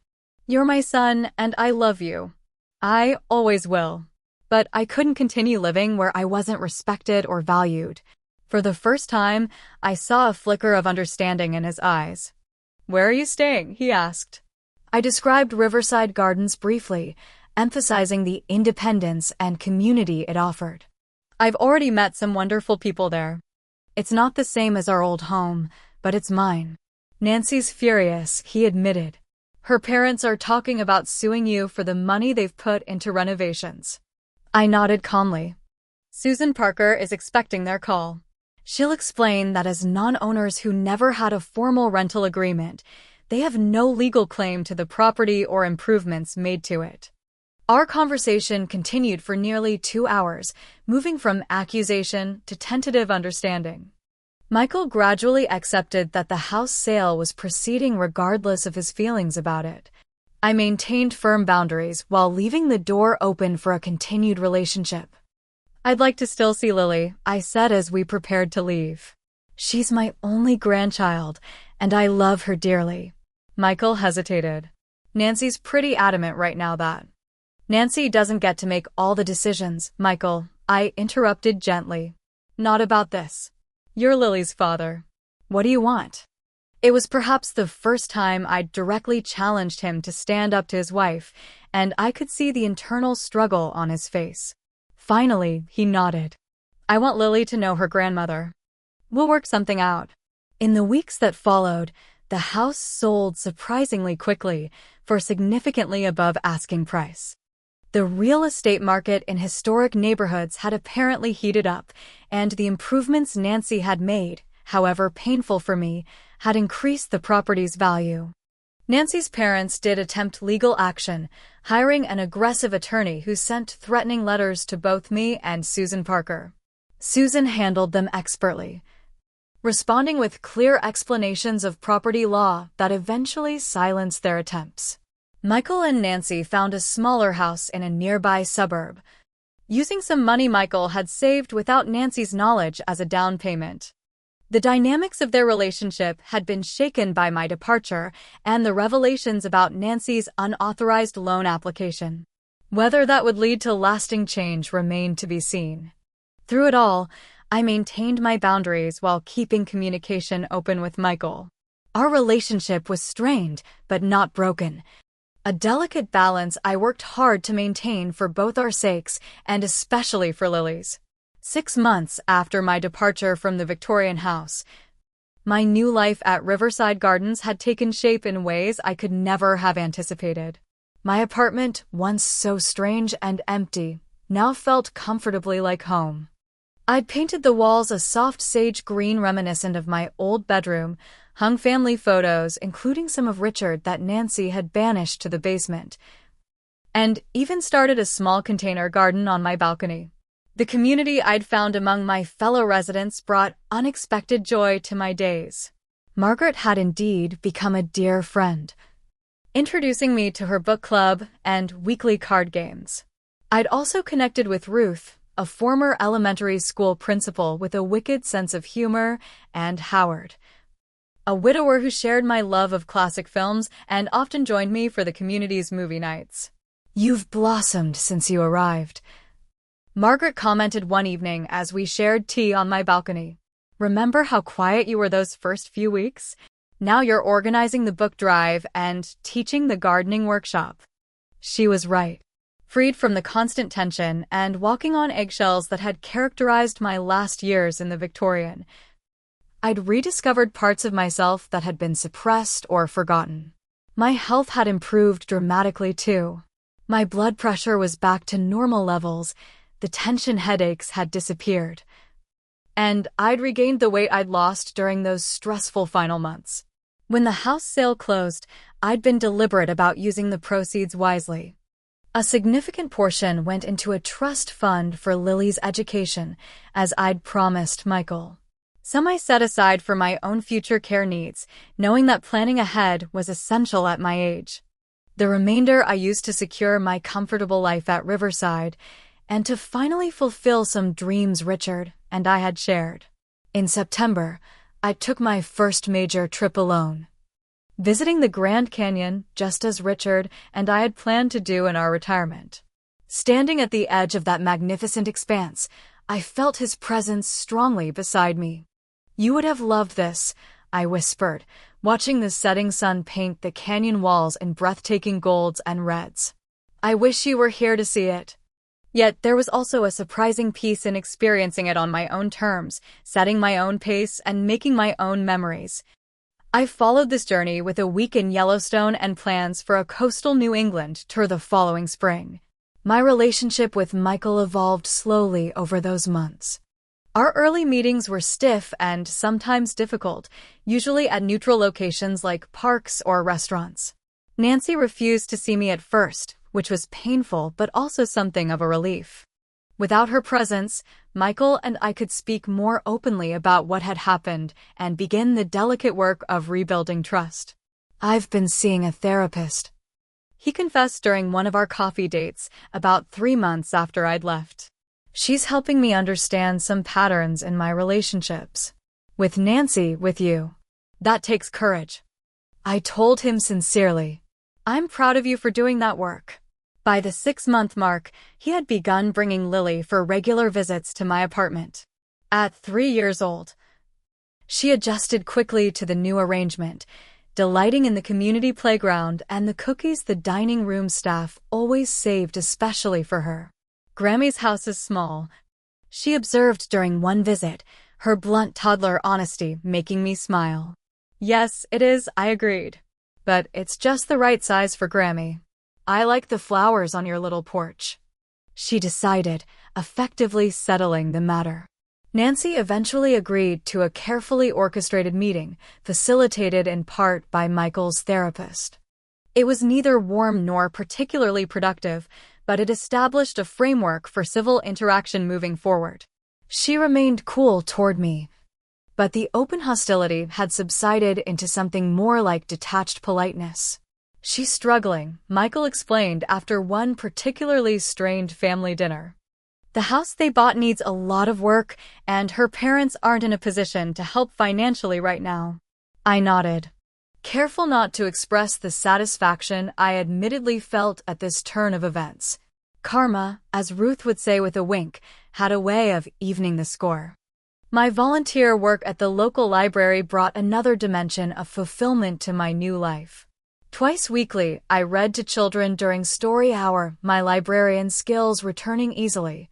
You're my son, and I love you. I always will. But I couldn't continue living where I wasn't respected or valued. For the first time, I saw a flicker of understanding in his eyes. Where are you staying? He asked. I described Riverside Gardens briefly, emphasizing the independence and community it offered. I've already met some wonderful people there. It's not the same as our old home, but it's mine. Nancy's furious, he admitted. Her parents are talking about suing you for the money they've put into renovations. I nodded calmly. Susan Parker is expecting their call. She'll explain that as non-owners who never had a formal rental agreement, they have no legal claim to the property or improvements made to it. Our conversation continued for nearly 2 hours, moving from accusation to tentative understanding. Michael gradually accepted that the house sale was proceeding regardless of his feelings about it. I maintained firm boundaries while leaving the door open for a continued relationship. I'd like to still see Lily, I said as we prepared to leave. She's my only grandchild, and I love her dearly. Michael hesitated. Nancy's pretty adamant right now that. Nancy doesn't get to make all the decisions, Michael, I interrupted gently. Not about this. You're Lily's father. What do you want? It was perhaps the first time I'd directly challenged him to stand up to his wife, and I could see the internal struggle on his face. Finally, he nodded. I want Lily to know her grandmother. We'll work something out. In the weeks that followed, the house sold surprisingly quickly, for significantly above asking price. The real estate market in historic neighborhoods had apparently heated up, and the improvements Nancy had made, however painful for me, had increased the property's value. Nancy's parents did attempt legal action, hiring an aggressive attorney who sent threatening letters to both me and Susan Parker. Susan handled them expertly, responding with clear explanations of property law that eventually silenced their attempts. Michael and Nancy found a smaller house in a nearby suburb, using some money Michael had saved without Nancy's knowledge as a down payment. The dynamics of their relationship had been shaken by my departure and the revelations about Nancy's unauthorized loan application. Whether that would lead to lasting change remained to be seen. Through it all, I maintained my boundaries while keeping communication open with Michael. Our relationship was strained, but not broken. A delicate balance I worked hard to maintain for both our sakes and especially for Lily's. 6 months after my departure from the Victorian house, my new life at Riverside Gardens had taken shape in ways I could never have anticipated. My apartment, once so strange and empty, now felt comfortably like home. I'd painted the walls a soft sage green reminiscent of my old bedroom, hung family photos, including some of Richard that Nancy had banished to the basement, and even started a small container garden on my balcony. The community I'd found among my fellow residents brought unexpected joy to my days. Margaret had indeed become a dear friend, introducing me to her book club and weekly card games. I'd also connected with Ruth, a former elementary school principal with a wicked sense of humor, and Howard, a widower who shared my love of classic films and often joined me for the community's movie nights. You've blossomed since you arrived, Margaret commented one evening as we shared tea on my balcony. Remember how quiet you were those first few weeks? Now you're organizing the book drive and teaching the gardening workshop. She was right. freed from the constant tension and walking on eggshells that had characterized my last years in the Victorian. I'd rediscovered parts of myself that had been suppressed or forgotten. My health had improved dramatically too. My blood pressure was back to normal levels, the tension headaches had disappeared, and I'd regained the weight I'd lost during those stressful final months. When the house sale closed, I'd been deliberate about using the proceeds wisely. A significant portion went into a trust fund for Lily's education, as I'd promised Michael. Some I set aside for my own future care needs, knowing that planning ahead was essential at my age. The remainder I used to secure my comfortable life at Riverside and to finally fulfill some dreams Richard and I had shared. In September, I took my first major trip alone, visiting the Grand Canyon just as Richard and I had planned to do in our retirement. Standing at the edge of that magnificent expanse, I felt his presence strongly beside me. "You would have loved this," I whispered, watching the setting sun paint the canyon walls in breathtaking golds and reds. "I wish you were here to see it." Yet there was also a surprising peace in experiencing it on my own terms, setting my own pace and making my own memories. I followed this journey with a week in Yellowstone and plans for a coastal New England tour the following spring. My relationship with Michael evolved slowly over those months. Our early meetings were stiff and sometimes difficult, usually at neutral locations like parks or restaurants. Nancy refused to see me at first, which was painful but also something of a relief. Without her presence, Michael and I could speak more openly about what had happened and begin the delicate work of rebuilding trust. "I've been seeing a therapist," he confessed during one of our coffee dates about 3 months after I'd left. "She's helping me understand some patterns in my relationships. With Nancy, with you. That takes courage." I told him sincerely, "I'm proud of you for doing that work." By the 6-month mark, he had begun bringing Lily for regular visits to my apartment. At 3 years old, she adjusted quickly to the new arrangement, delighting in the community playground and the cookies the dining room staff always saved especially for her. "Grammy's house is small," she observed during one visit, her blunt toddler honesty making me smile. "Yes, it is," I agreed. "But it's just the right size for Grammy. I like the flowers on your little porch," she decided, effectively settling the matter. Nancy eventually agreed to a carefully orchestrated meeting, facilitated in part by Michael's therapist. It was neither warm nor particularly productive, but it established a framework for civil interaction moving forward. She remained cool toward me, but the open hostility had subsided into something more like detached politeness. "She's struggling," Michael explained after one particularly strained family dinner. "The house they bought needs a lot of work, and her parents aren't in a position to help financially right now." I nodded, careful not to express the satisfaction I admittedly felt at this turn of events. Karma, as Ruth would say with a wink, had a way of evening the score. My volunteer work at the local library brought another dimension of fulfillment to my new life. Twice weekly, I read to children during story hour, my librarian skills returning easily.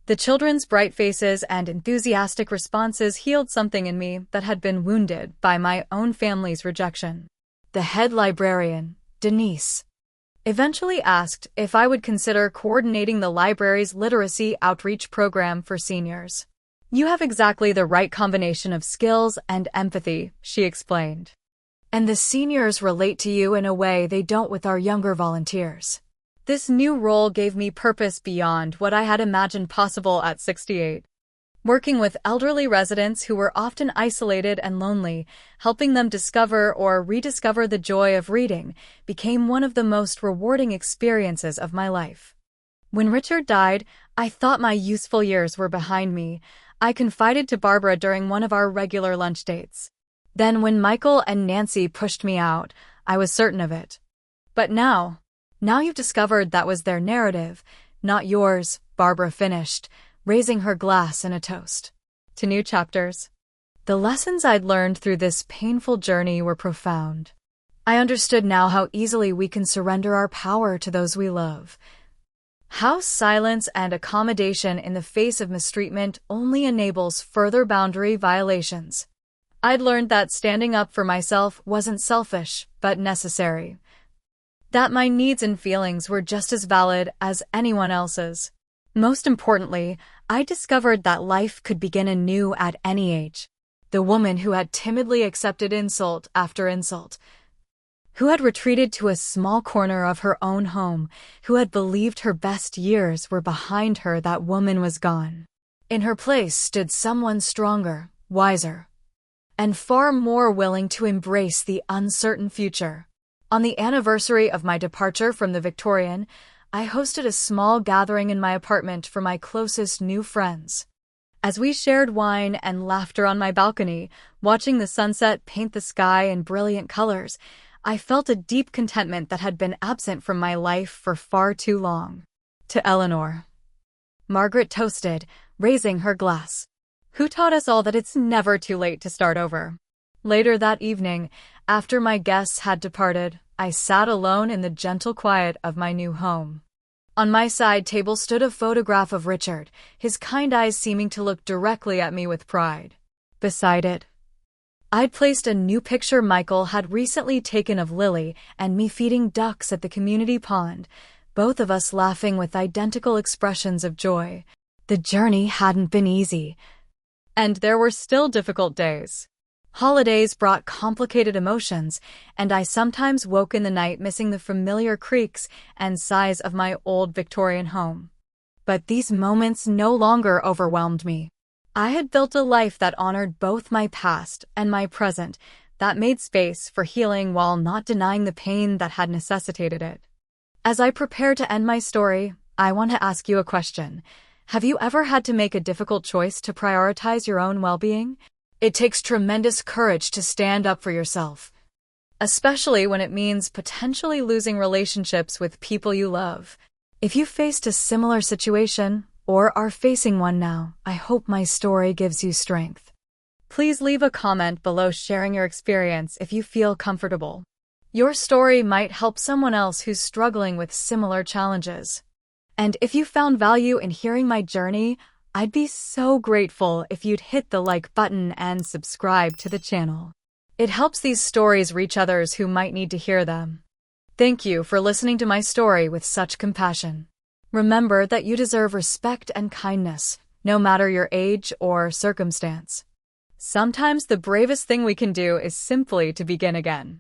The children's bright faces and enthusiastic responses healed something in me that had been wounded by my own family's rejection. The head librarian, Denise, eventually asked if I would consider coordinating the library's literacy outreach program for seniors. "You have exactly the right combination of skills and empathy," she explained. "And the seniors relate to you in a way they don't with our younger volunteers." This new role gave me purpose beyond what I had imagined possible at 68. Working with elderly residents who were often isolated and lonely, helping them discover or rediscover the joy of reading, became one of the most rewarding experiences of my life. When Richard died, I thought my useful years were behind me. I confided to Barbara during one of our regular lunch dates. Then when Michael and Nancy pushed me out, I was certain of it. "But now you've discovered that was their narrative, not yours," Barbara finished, raising her glass in a toast to new chapters. The lessons I'd learned through this painful journey were profound. I understood now how easily we can surrender our power to those we love, How silence and accommodation in the face of mistreatment only enables further boundary violations. I'd learned that standing up for myself wasn't selfish, but necessary. That my needs and feelings were just as valid as anyone else's. Most importantly, I discovered that life could begin anew at any age. The woman who had timidly accepted insult after insult, who had retreated to a small corner of her own home, who had believed her best years were behind her, that woman was gone. In her place stood someone stronger, wiser, and far more willing to embrace the uncertain future. On the anniversary of my departure from the Victorian, I hosted a small gathering in my apartment for my closest new friends. As we shared wine and laughter on my balcony, watching the sunset paint the sky in brilliant colors, I felt a deep contentment that had been absent from my life for far too long. To Eleanor, Margaret toasted, raising her glass, who taught us all that it's never too late to start over. Later that evening, after my guests had departed, I sat alone in the gentle quiet of my new home. On my side table stood a photograph of Richard, his kind eyes seeming to look directly at me with pride. Beside it, I'd placed a new picture Michael had recently taken of Lily and me feeding ducks at the community pond, both of us laughing with identical expressions of joy. The journey hadn't been easy, and there were still difficult days. Holidays brought complicated emotions, and I sometimes woke in the night missing the familiar creaks and sighs of my old Victorian home. But these moments no longer overwhelmed me. I had built a life that honored both my past and my present, that made space for healing while not denying the pain that had necessitated it. As I prepare to end my story, I want to ask you a question. Have you ever had to make a difficult choice to prioritize your own well-being? It takes tremendous courage to stand up for yourself, especially when it means potentially losing relationships with people you love. If you faced a similar situation or are facing one now, I hope my story gives you strength. Please leave a comment below sharing your experience if you feel comfortable. Your story might help someone else who's struggling with similar challenges. And if you found value in hearing my journey, I'd be so grateful if you'd hit the like button and subscribe to the channel. It helps these stories reach others who might need to hear them. Thank you for listening to my story with such compassion. Remember that you deserve respect and kindness, no matter your age or circumstance. Sometimes the bravest thing we can do is simply to begin again.